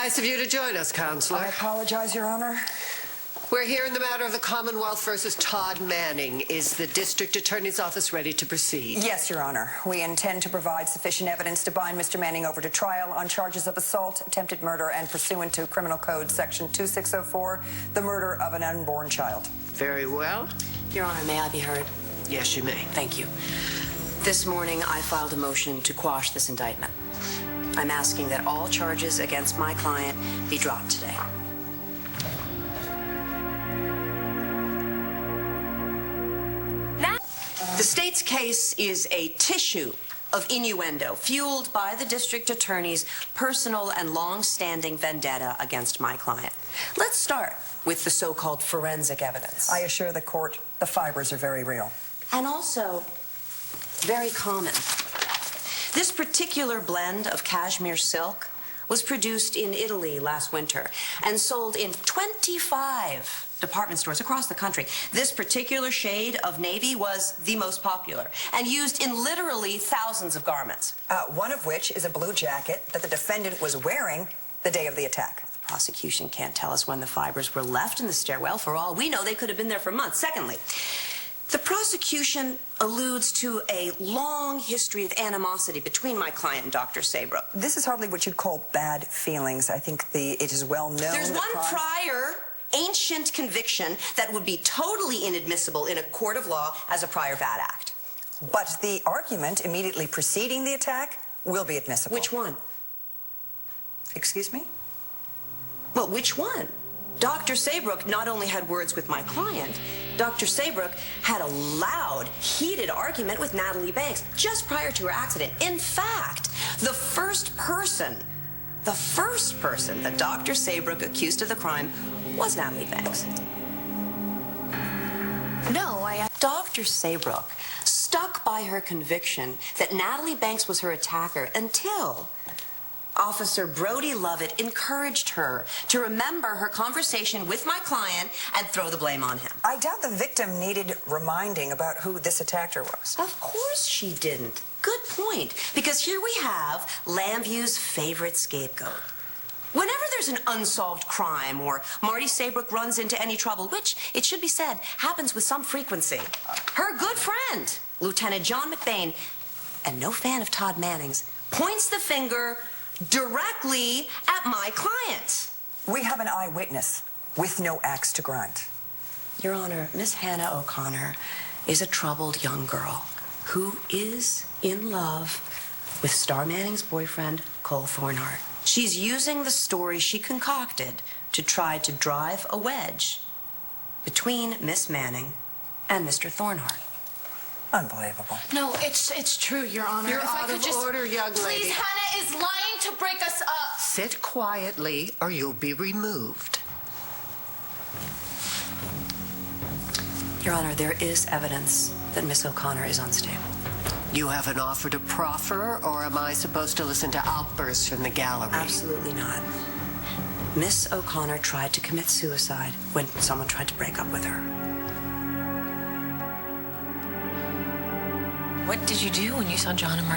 Nice of you to join us, Counselor. I apologize, Your Honor. We're here in the matter of the Commonwealth versus Todd Manning. Is the District Attorney's Office ready to proceed? Yes, Your Honor. We intend to provide sufficient evidence to bind Mr. Manning over to trial on charges of assault, attempted murder, and pursuant to Criminal Code Section 2604, the murder of an unborn child. Very well. Your Honor, may I be heard? Yes, you may. Thank you. This morning, I filed a motion to quash this indictment. I'm asking that all charges against my client be dropped today. The state's case is a tissue of innuendo fueled by the district attorney's personal and long-standing vendetta against my client. Let's start with the so-called forensic evidence. I assure the court the fibers are very real. And also very common. This particular blend of cashmere silk was produced in Italy last winter and sold in 25 department stores across the country. This particular shade of navy was the most popular and used in literally thousands of garments. One of which is a blue jacket that the defendant was wearing the day of the attack. The prosecution can't tell us when the fibers were left in the stairwell. For all we know, they could have been there for months. Secondly, the prosecution alludes to a long history of animosity between my client and Dr. Saybrook. This is hardly what you'd call bad feelings. I think it is well known. There's one prior ancient conviction that would be totally inadmissible in a court of law as a prior bad act. But the argument immediately preceding the attack will be admissible. Which one? Excuse me? Well, which one? Dr. Saybrook not only had words with my client, Dr. Saybrook had a loud, heated argument with Natalie Banks just prior to her accident. In fact, the first person that Dr. Saybrook accused of the crime was Natalie Banks. Dr. Saybrook stuck by her conviction that Natalie Banks was her attacker until Officer Brody Lovett encouraged her to remember her conversation with my client and throw the blame on him. I doubt the victim needed reminding about who this attacker was. Of course she didn't. Good point. Because here we have Lambview's favorite scapegoat. Whenever there's an unsolved crime or Marty Saybrook runs into any trouble, which, it should be said, happens with some frequency, her good friend, Lieutenant John McBain, and no fan of Todd Manning's, points the finger directly at my client. We have an eyewitness with no axe to grind. Your Honor, Miss Hannah O'Connor is a troubled young girl who is in love with Starr Manning's boyfriend, Cole Thornhart. She's using the story she concocted to try to drive a wedge between Miss Manning and Mr. Thornhart. Unbelievable. No, it's true, Your Honor. You're If I out could of just... order, young lady. Please, Hannah is lying to break us up. Sit quietly or you'll be removed. Your Honor, there is evidence that Miss O'Connor is unstable. You have an offer to proffer, or am I supposed to listen to outbursts from the gallery? Absolutely not. Miss O'Connor tried to commit suicide when someone tried to break up with her. What did you do when you saw John and Marty?